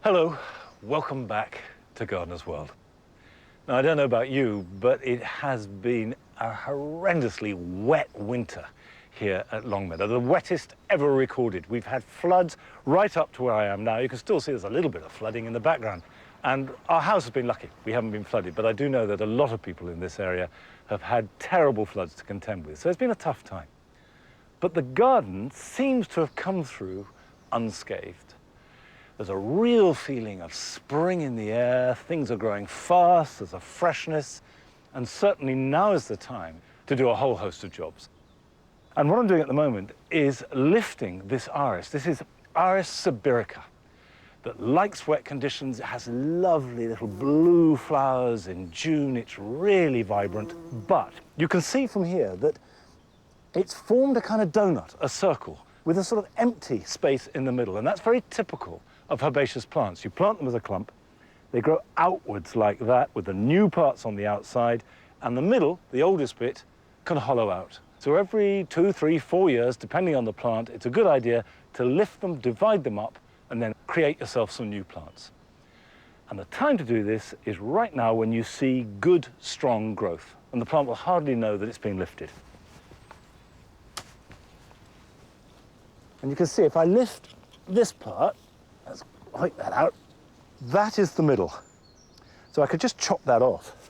Hello, welcome back to Gardener's World. Now, I don't know about you, but it has been a horrendously wet winter here at Longmeadow, the wettest ever recorded. We've had floods right up to where I am now. You can still see there's a little bit of flooding in the background. And our house has been lucky. We haven't been flooded, but I do know that a lot of people in this area have had terrible floods to contend with. So it's been a tough time. But the garden seems to have come through unscathed. There's a real feeling of spring in the air, things are growing fast, there's a freshness, and certainly now is the time to do a whole host of jobs. And what I'm doing at the moment is lifting this iris. This is Iris sibirica that likes wet conditions. It has lovely little blue flowers in June. It's really vibrant, but you can see from here that it's formed a kind of donut, a circle, with a sort of empty space in the middle, and that's very typical of herbaceous plants. You plant them as a clump, they grow outwards like that with the new parts on the outside, and the middle, the oldest bit, can hollow out. So every 2, 3, 4 years, depending on the plant, it's a good idea to lift them, divide them up, and then create yourself some new plants. And the time to do this is right now when you see good, strong growth, and the plant will hardly know that it's been lifted. And you can see if I lift this part, let's point that out, that is the middle. So I could just chop that off.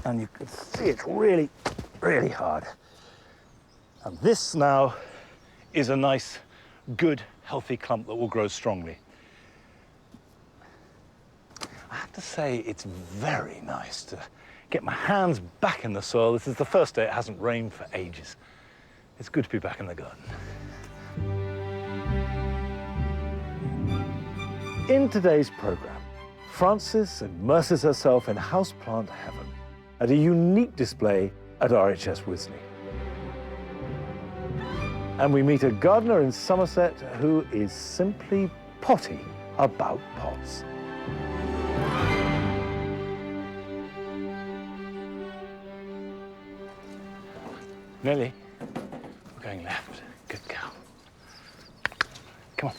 And you can see it's really, really hard. And this now is a nice, good, healthy clump that will grow strongly. I have to say it's very nice to get my hands back in the soil. This is the first day it hasn't rained for ages. It's good to be back in the garden. In today's programme, Frances immerses herself in houseplant heaven at a unique display at RHS Wisley. And we meet a gardener in Somerset who is simply potty about pots. Nellie, we're going left. Good girl. Come on.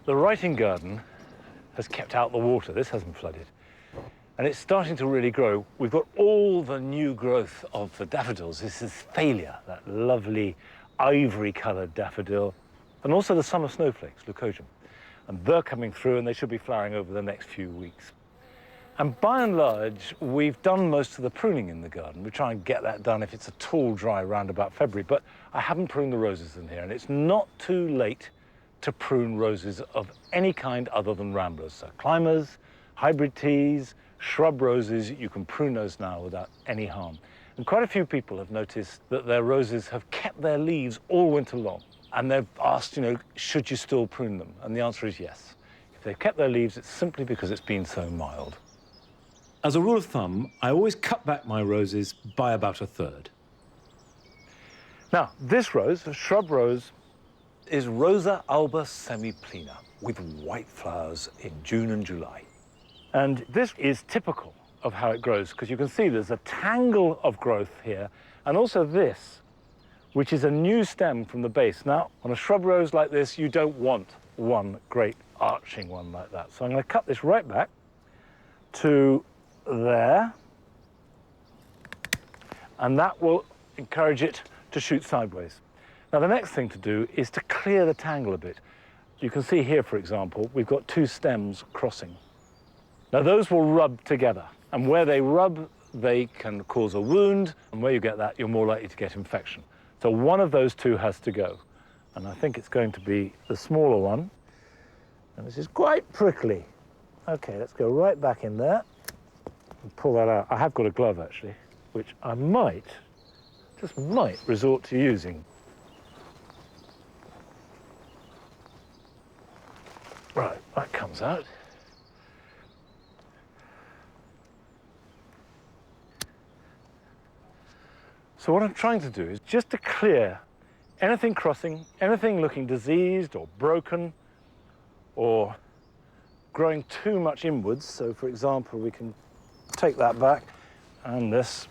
The writing garden has kept out the water. This hasn't flooded. And it's starting to really grow. We've got all the new growth of the daffodils. This is Thalia, that lovely ivory-coloured daffodil, and also the summer snowflakes, leucojum. And they're coming through, and they should be flowering over the next few weeks. And by and large, we've done most of the pruning in the garden. We try and get that done if it's at all dry around about February. But I haven't pruned the roses in here, and it's not too late to prune roses of any kind other than ramblers. So climbers, hybrid teas, shrub roses, you can prune those now without any harm. And quite a few people have noticed that their roses have kept their leaves all winter long. And they've asked, should you still prune them? And the answer is yes. If they've kept their leaves, it's simply because it's been so mild. As a rule of thumb, I always cut back my roses by about a third. Now, this rose, a shrub rose, is Rosa alba semiplena with white flowers in June and July. And this is typical of how it grows, because you can see there's a tangle of growth here, and also this, which is a new stem from the base. Now, on a shrub rose like this, you don't want one great arching one like that. So I'm going to cut this right back to there, and that will encourage it to shoot sideways. Now, the next thing to do is to clear the tangle a bit. You can see here, for example, we've got two stems crossing. Now, those will rub together, and where they rub, they can cause a wound, and where you get that, you're more likely to get infection. So one of those two has to go, and I think it's going to be the smaller one, and this is quite prickly. Okay, let's go right back in there and pull that out. I have got a glove, actually, which I might, just might, resort to using. Right, that comes out. So what I'm trying to do is just to clear anything crossing, anything looking diseased or broken or growing too much inwards. So, for example, we can take that back and this.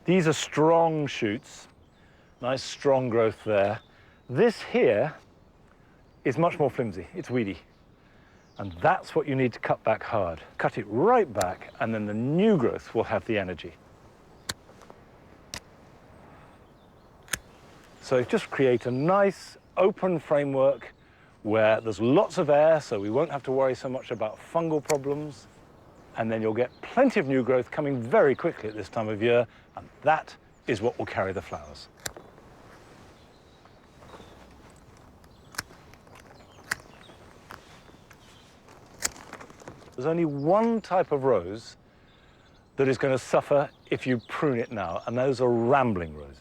These are strong shoots, nice strong growth there. This here is much more flimsy, it's weedy. And that's what you need to cut back hard. Cut it right back, and then the new growth will have the energy. So just create a nice open framework where there's lots of air, so we won't have to worry so much about fungal problems. And then you'll get plenty of new growth coming very quickly at this time of year, and that is what will carry the flowers. There's only one type of rose that is going to suffer if you prune it now, and those are rambling roses.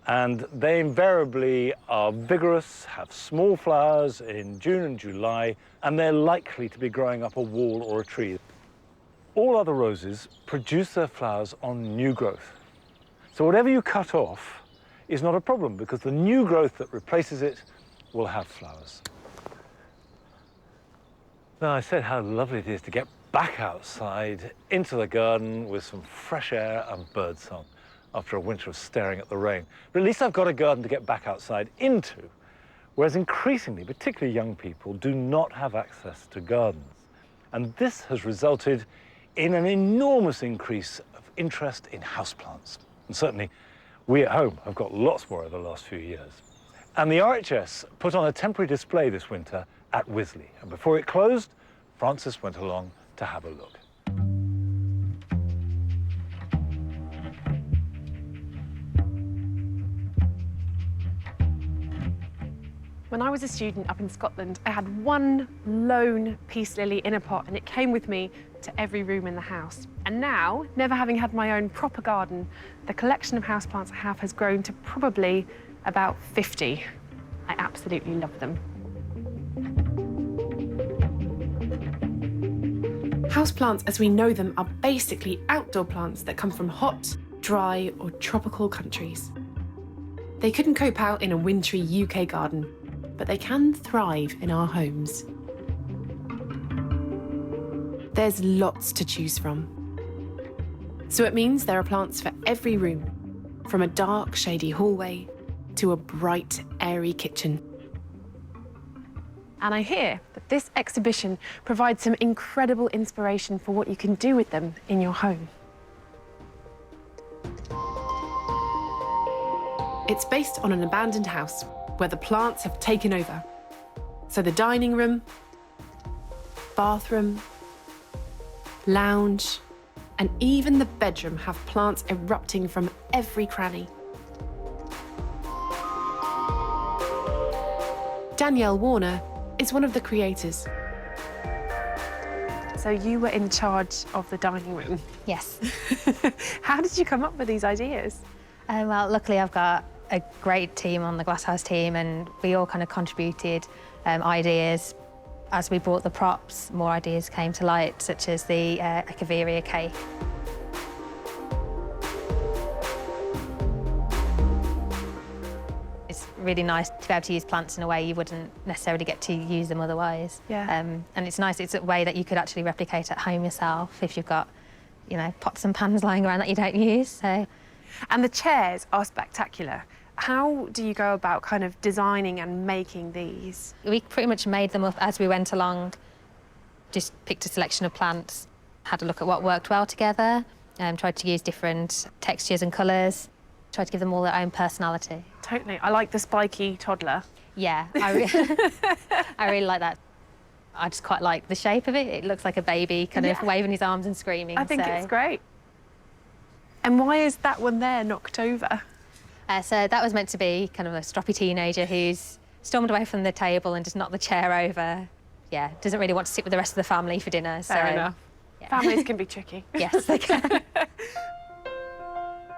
And they invariably are vigorous, have small flowers in June and July, and they're likely to be growing up a wall or a tree. All other roses produce their flowers on new growth. So whatever you cut off is not a problem, because the new growth that replaces it will have flowers. Now, I said how lovely it is to get back outside into the garden with some fresh air and birdsong after a winter of staring at the rain. But at least I've got a garden to get back outside into, whereas increasingly, particularly young people, do not have access to gardens. And this has resulted in an enormous increase of interest in houseplants. And certainly, we at home have got lots more over the last few years. And the RHS put on a temporary display this winter at Wisley. And before it closed, Francis went along to have a look. When I was a student up in Scotland, I had one lone peace lily in a pot, and it came with me to every room in the house. And now, never having had my own proper garden, the collection of houseplants I have has grown to probably about 50. I absolutely love them. Houseplants, as we know them, are basically outdoor plants that come from hot, dry, or tropical countries. They couldn't cope out in a wintry UK garden, but they can thrive in our homes. There's lots to choose from. So it means there are plants for every room, from a dark, shady hallway to a bright, airy kitchen. And I hear that this exhibition provides some incredible inspiration for what you can do with them in your home. It's based on an abandoned house where the plants have taken over. So the dining room, bathroom, lounge, and even the bedroom have plants erupting from every cranny. Danielle Warner is one of the creators. So you were in charge of the dining room? Yes. How did you come up with these ideas? Well, luckily I've got a great team on the Glasshouse team, and we all kind of contributed ideas. As we brought the props, more ideas came to light, such as the Echeveria cake. It's really nice to be able to use plants in a way you wouldn't necessarily get to use them otherwise. Yeah. And it's nice, it's a way that you could actually replicate at home yourself if you've got, you know, pots and pans lying around that you don't use, so. And the chairs are spectacular. How do you go about kind of designing and making these? We pretty much made them up as we went along, just picked a selection of plants, had a look at what worked well together, tried to use different textures and colours, tried to give them all their own personality. Totally. I like the spiky toddler. Yeah, I really like that. I just quite like the shape of it. It looks like a baby kind of waving his arms and screaming. I think it's great. And why is that one there knocked over? So that was meant to be kind of a stroppy teenager who's stormed away from the table and just knocked the chair over. Yeah, doesn't really want to sit with the rest of the family for dinner. Fair enough. Yeah. Families can be tricky. Yes, they can.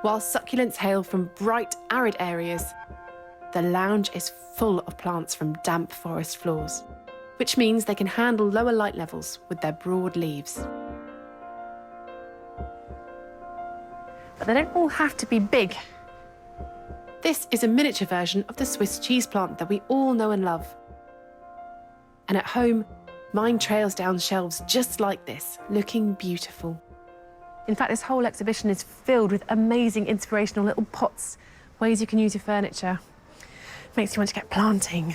While succulents hail from bright, arid areas, the lounge is full of plants from damp forest floors, which means they can handle lower light levels with their broad leaves. But they don't all have to be big. This is a miniature version of the Swiss cheese plant that we all know and love. And at home, Mine trails down shelves just like this, looking beautiful. In fact, this whole exhibition is filled with amazing, inspirational little pots, ways you can use your furniture. Makes you want to get planting.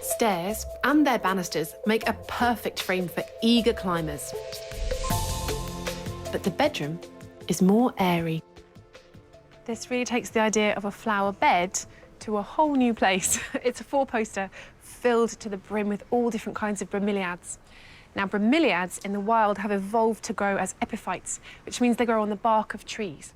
Stairs and their banisters make a perfect frame for eager climbers. But the bedroom is more airy. This really takes the idea of a flower bed to a whole new place. It's a four-poster filled to the brim with all different kinds of bromeliads. Now, bromeliads in the wild have evolved to grow as epiphytes, which means they grow on the bark of trees.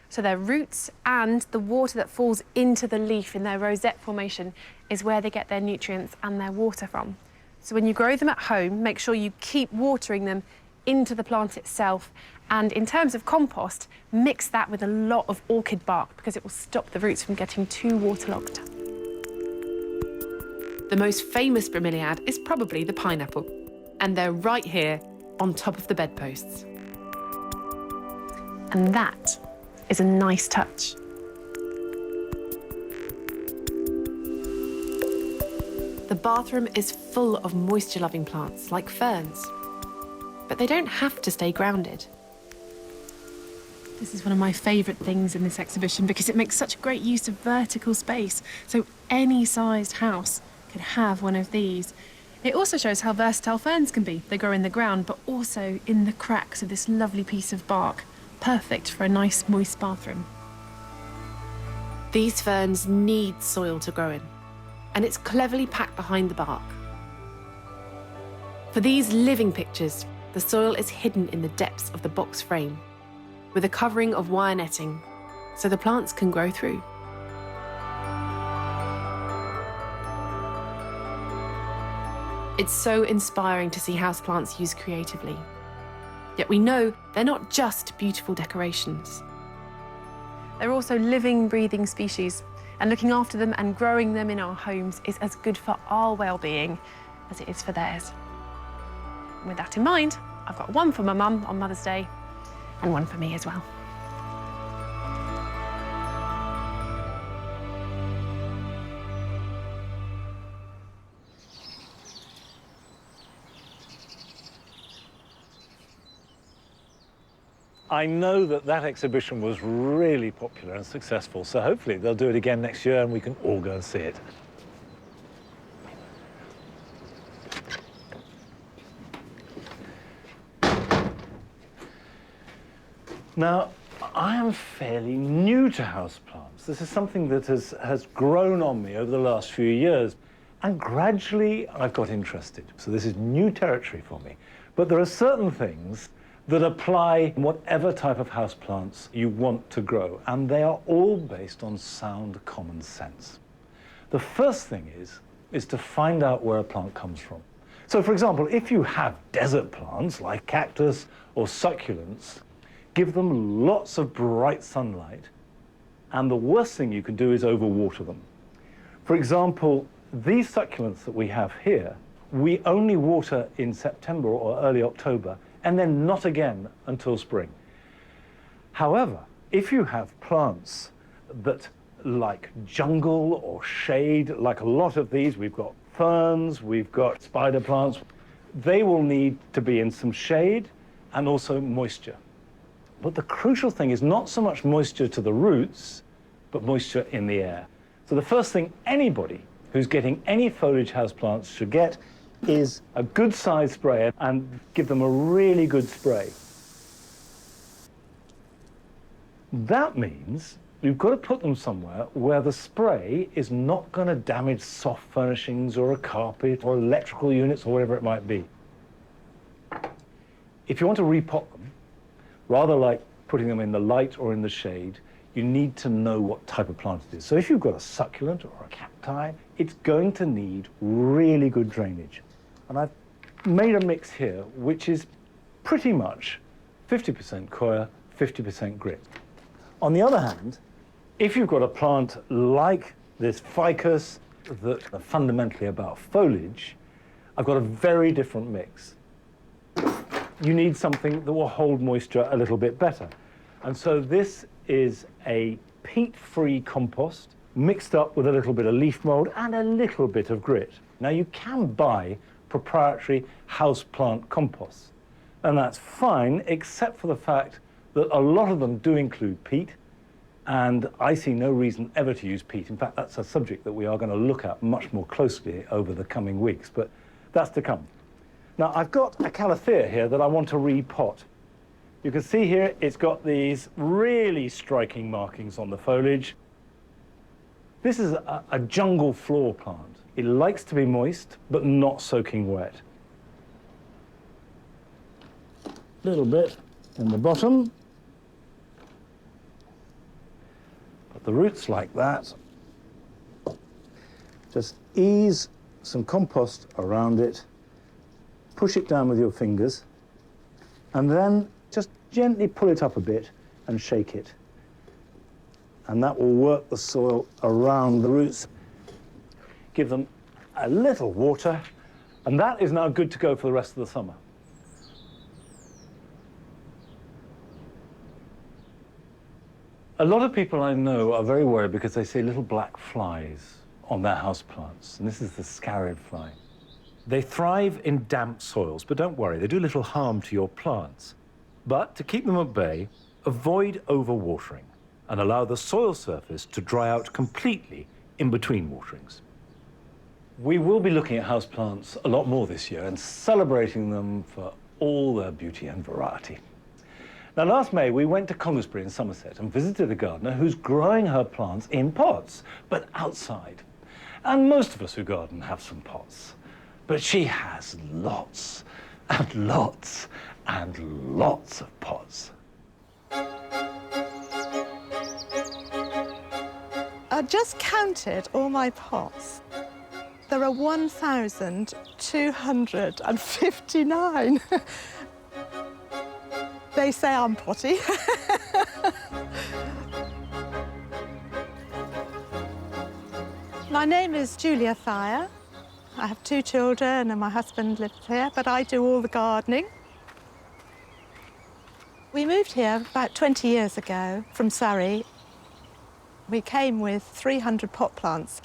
So their roots and the water that falls into the leaf in their rosette formation is where they get their nutrients and their water from. So when you grow them at home, make sure you keep watering them into the plant itself. And in terms of compost, mix that with a lot of orchid bark because it will stop the roots from getting too waterlogged. The most famous bromeliad is probably the pineapple, and they're right here on top of the bedposts. And that is a nice touch. The bathroom is full of moisture-loving plants like ferns, but they don't have to stay grounded. This is one of my favourite things in this exhibition because it makes such great use of vertical space, so any sized house can have one of these. It also shows how versatile ferns can be. They grow in the ground, but also in the cracks of this lovely piece of bark. Perfect for a nice, moist bathroom. These ferns need soil to grow in, and it's cleverly packed behind the bark. For these living pictures, the soil is hidden in the depths of the box frame, with a covering of wire netting, so the plants can grow through. It's so inspiring to see houseplants used creatively. Yet we know they're not just beautiful decorations. They're also living, breathing species, and looking after them and growing them in our homes is as good for our well-being as it is for theirs. And with that in mind, I've got one for my mum on Mother's Day and one for me as well. I know that that exhibition was really popular and successful, so hopefully they'll do it again next year and we can all go and see it. Now, I am fairly new to houseplants. This is something that has grown on me over the last few years, and gradually I've got interested. So this is new territory for me. But there are certain things that apply in whatever type of houseplants you want to grow, and they are all based on sound common sense. The first thing is to find out where a plant comes from. So, for example, if you have desert plants like cactus or succulents, give them lots of bright sunlight, and the worst thing you can do is overwater them. For example, these succulents that we have here, we only water in September or early October, and then not again until spring. However, if you have plants that like jungle or shade, like a lot of these, we've got ferns, we've got spider plants, they will need to be in some shade and also moisture. But the crucial thing is not so much moisture to the roots, but moisture in the air. So the first thing anybody who's getting any foliage houseplants should get is a good size sprayer and give them a really good spray. That means you've got to put them somewhere where the spray is not going to damage soft furnishings or a carpet or electrical units or whatever it might be. If you want to repot them, rather like putting them in the light or in the shade, you need to know what type of plant it is. So if you've got a succulent or a cacti, it's going to need really good drainage. And I've made a mix here, which is pretty much 50% coir, 50% grit. On the other hand, if you've got a plant like this ficus that are fundamentally about foliage, I've got a very different mix. You need something that will hold moisture a little bit better. And so this is a peat-free compost mixed up with a little bit of leaf mould and a little bit of grit. Now, you can buy proprietary houseplant composts, and that's fine, except for the fact that a lot of them do include peat, and I see no reason ever to use peat. In fact, that's a subject that we are going to look at much more closely over the coming weeks, but that's to come. Now, I've got a calathea here that I want to repot. You can see here it's got these really striking markings on the foliage. This is a jungle floor plant. It likes to be moist, but not soaking wet. A little bit in the bottom. But the roots like that. Just ease some compost around it, push it down with your fingers, and then just gently pull it up a bit and shake it. And that will work the soil around the roots. Give them a little water, and that is now good to go for the rest of the summer. A lot of people I know are very worried because they see little black flies on their houseplants, and this is the scarab fly. They thrive in damp soils, but don't worry, they do little harm to your plants. But to keep them at bay, avoid overwatering and allow the soil surface to dry out completely in between waterings. We will be looking at houseplants a lot more this year and celebrating them for all their beauty and variety. Now, last May, we went to Conisbury in Somerset and visited a gardener who's growing her plants in pots, but outside. And most of us who garden have some pots. But she has lots and lots and lots of pots. I just counted all my pots. There are 1,259. They say I'm potty. My name is Julia Thayer. I have 2 children and my husband lives here, but I do all the gardening. We moved here about 20 years ago from Surrey. We came with 300 pot plants.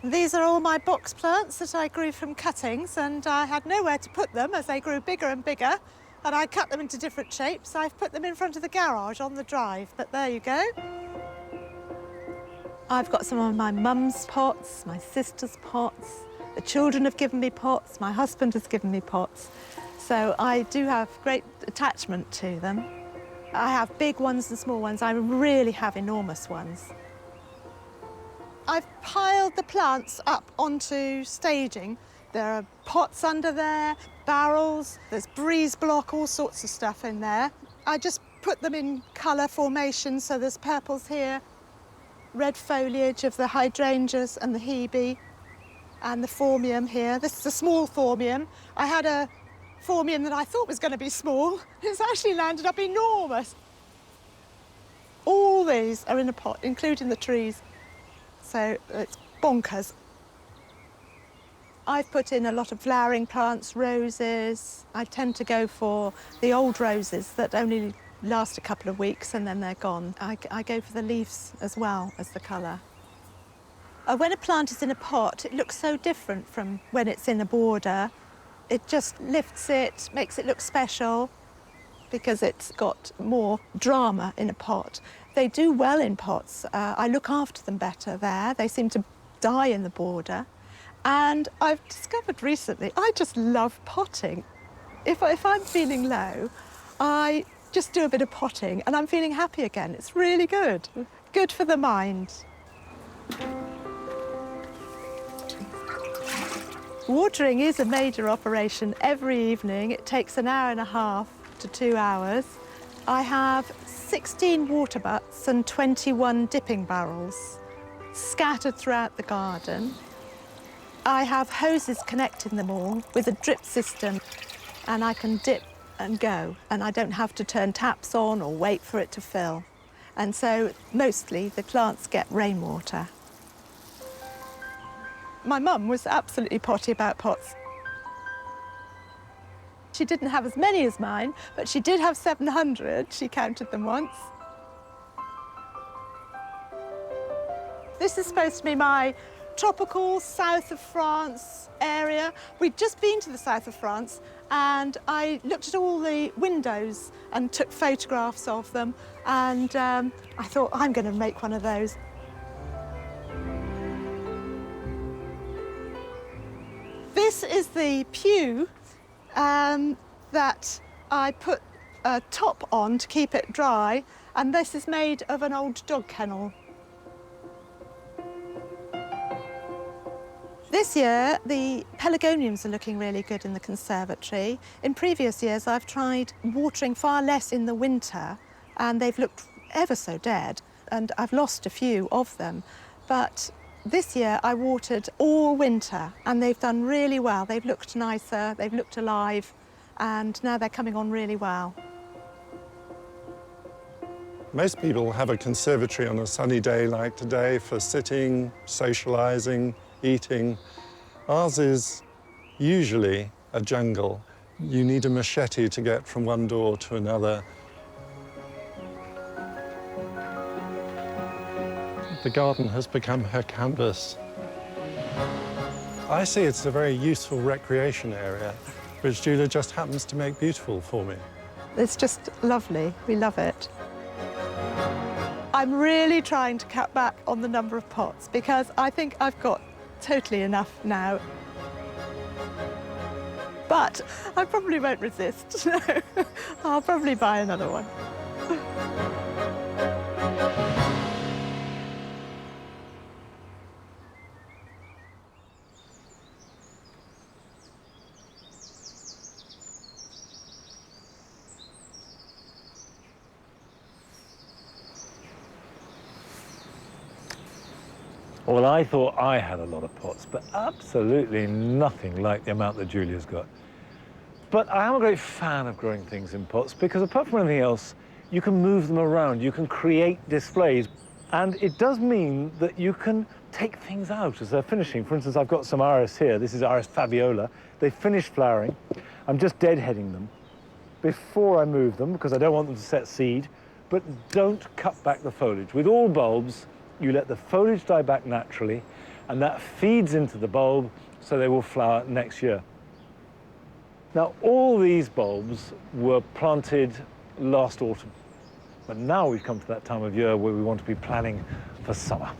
These are all my box plants that I grew from cuttings, and I had nowhere to put them as they grew bigger and bigger, and I cut them into different shapes. I've put them in front of the garage on the drive, but there you go. I've got some of my mum's pots, my sister's pots. The children have given me pots, my husband has given me pots. So I do have great attachment to them. I have big ones and small ones. I really have enormous ones. I've piled the plants up onto staging. There are pots under there, barrels, there's breeze block, all sorts of stuff in there. I just put them in colour formation, so there's purples here, red foliage of the hydrangeas and the hebe, and the phormium here. This is a small phormium. I had a phormium that I thought was going to be small. It's actually landed up enormous. All these are in a pot, including the trees. So it's bonkers. I've put in a lot of flowering plants, roses. I tend to go for the old roses that only last a couple of weeks and then they're gone. I go for the leaves as well as the colour. When a plant is in a pot, it looks so different from when it's in a border. It just lifts it, makes it look special because it's got more drama in a pot. They do well in pots. I look after them better there. They seem to die in the border. And I've discovered recently, I just love potting. If I'm feeling low, I just do a bit of potting and I'm feeling happy again. It's really good. Good for the mind. Watering is a major operation every evening. It takes an hour and a half to 2 hours. I have 16 water butts and 21 dipping barrels scattered throughout the garden. I have hoses connecting them all with a drip system, and I can dip and go, and I don't have to turn taps on or wait for it to fill. And so mostly the plants get rainwater. My mum was absolutely potty about pots. She didn't have as many as mine, but she did have 700. She counted them once. This is supposed to be my tropical south of France area. We'd just been to the south of France and I looked at all the windows and took photographs of them, and I thought, I'm going to make one of those. This is the pew that I put a top on to keep it dry, and this is made of an old dog kennel. This year, the pelargoniums are looking really good in the conservatory. In previous years, I've tried watering far less in the winter, and they've looked ever so dead, and I've lost a few of them. But this year, I watered all winter, and they've done really well. They've looked nicer, they've looked alive, and now they're coming on really well. Most people have a conservatory on a sunny day like today for sitting, socialising, eating. Ours is usually a jungle. You need a machete to get from one door to another. The garden has become her canvas. I see it's a very useful recreation area, which Julia just happens to make beautiful for me. It's just lovely. We love it. I'm really trying to cut back on the number of pots because I think I've got totally enough now. But I probably won't resist. I'll probably buy another one. Well, I thought I had a lot of pots, but absolutely nothing like the amount that Julia's got. But I am a great fan of growing things in pots because apart from anything else, you can move them around, you can create displays. And it does mean that you can take things out as they're finishing. For instance, I've got some iris here. This is Iris Fabiola. They finished flowering. I'm just deadheading them before I move them because I don't want them to set seed. But don't cut back the foliage. With all bulbs, you let the foliage die back naturally, and that feeds into the bulb so they will flower next year. Now, all these bulbs were planted last autumn, but now we've come to that time of year where we want to be planning for summer.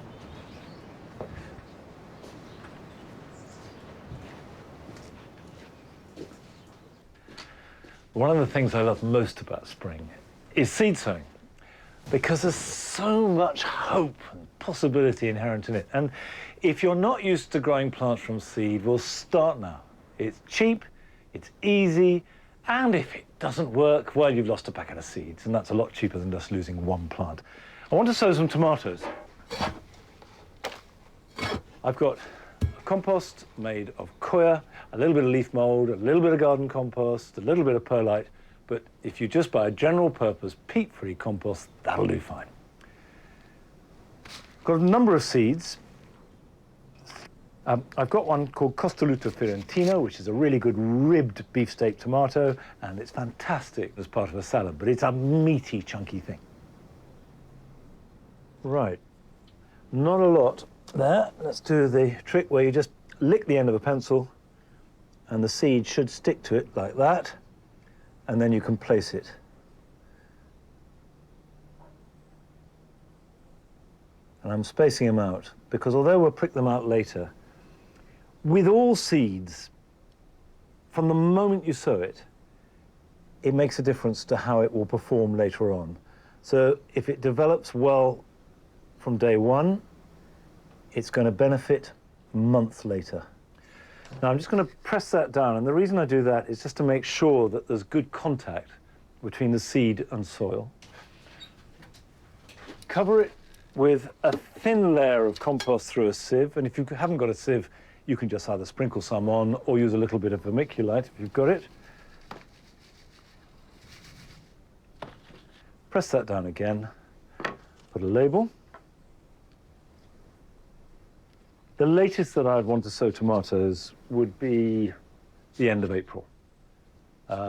One of the things I love most about spring is seed sowing, because there's so much hope and possibility inherent in it. And if you're not used to growing plants from seed, we'll start now. It's cheap, it's easy, and if it doesn't work, well, you've lost a packet of seeds, and that's a lot cheaper than just losing one plant. I want to sow some tomatoes. I've got a compost made of coir, a little bit of leaf mold, a little bit of garden compost, a little bit of perlite, but if you just buy a general purpose peat-free compost, that'll do fine. Got a number of seeds. I've got one called Costoluto Fiorentino, which is a really good ribbed beefsteak tomato, and it's fantastic as part of a salad, but it's a meaty, chunky thing. Right, not a lot there. Let's do the trick where you just lick the end of a pencil, and the seed should stick to it like that, and then you can place it. And I'm spacing them out, because although we'll prick them out later, with all seeds, from the moment you sow it, it makes a difference to how it will perform later on. So if it develops well from day one, it's going to benefit months later. Now I'm just going to press that down, and the reason I do that is just to make sure that there's good contact between the seed and soil. Cover it with a thin layer of compost through a sieve, and if you haven't got a sieve, you can just either sprinkle some on or use a little bit of vermiculite if you've got it. Press that down again, put a label. The latest that I'd want to sow tomatoes would be the end of April,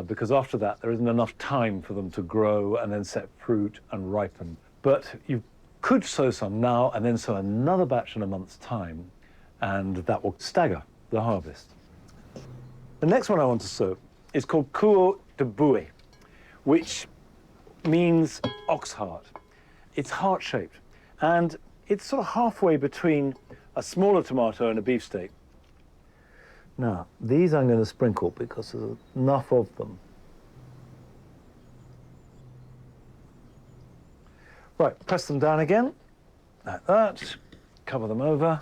because after that there isn't enough time for them to grow and then set fruit and ripen. But you've could sow some now and then sow another batch in a month's time, and that will stagger the harvest. The next one I want to sow is called Kuo de Bue, which means ox heart. It's heart-shaped, and it's sort of halfway between a smaller tomato and a beefsteak. Now, these I'm going to sprinkle because there's enough of them. Right, press them down again, like that, cover them over.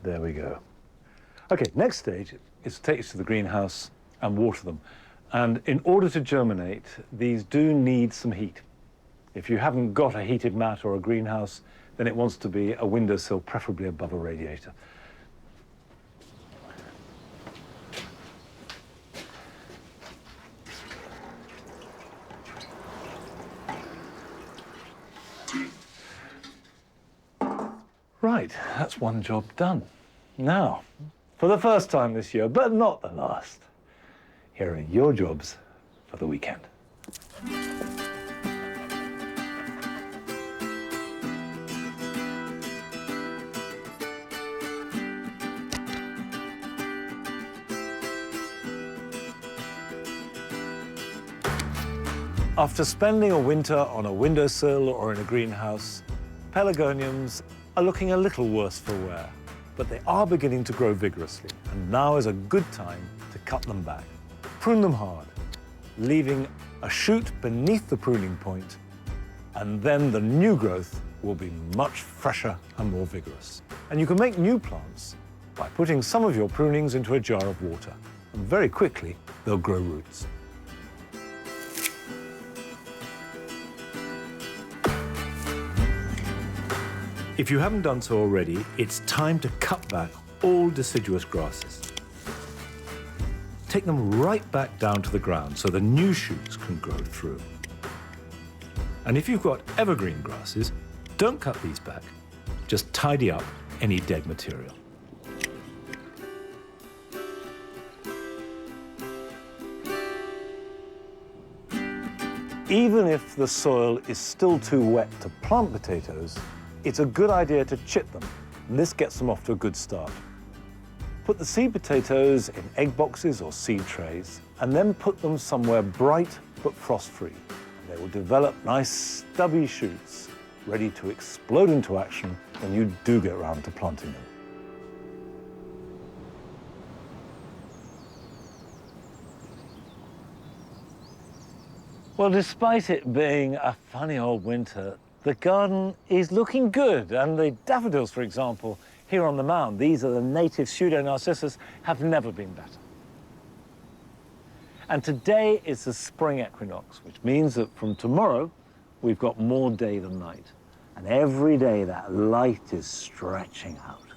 There we go. Okay, next stage is to take these to the greenhouse and water them. And in order to germinate, these do need some heat. If you haven't got a heated mat or a greenhouse, then it wants to be a windowsill, preferably above a radiator. Right, that's one job done. Now, for the first time this year, but not the last, here are your jobs for the weekend. After spending a winter on a windowsill or in a greenhouse, pelargoniums are looking a little worse for wear, but they are beginning to grow vigorously, and now is a good time to cut them back. Prune them hard, leaving a shoot beneath the pruning point, and then the new growth will be much fresher and more vigorous. And you can make new plants by putting some of your prunings into a jar of water, and very quickly they'll grow roots. If you haven't done so already, it's time to cut back all deciduous grasses. Take them right back down to the ground so the new shoots can grow through. And if you've got evergreen grasses, don't cut these back. Just tidy up any dead material. Even if the soil is still too wet to plant potatoes, it's a good idea to chip them, and this gets them off to a good start. Put the seed potatoes in egg boxes or seed trays, and then put them somewhere bright but frost-free. They will develop nice stubby shoots, ready to explode into action when you do get around to planting them. Well, despite it being a funny old winter, the garden is looking good, and the daffodils, for example, here on the mound, these are the native pseudo-narcissus, have never been better. And today is the spring equinox, which means that from tomorrow, we've got more day than night. And every day that light is stretching out.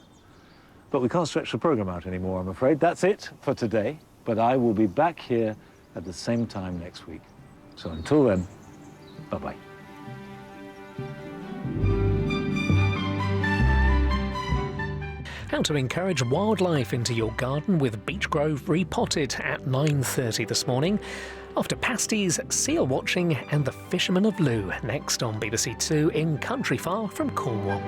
But we can't stretch the program out anymore, I'm afraid. That's it for today, but I will be back here at the same time next week. So until then, bye-bye. How to encourage wildlife into your garden with Beech Grove repotted at 9:30 this morning. After pasties, seal watching and the Fisherman of Looe next on BBC Two in Country Far from Cornwall.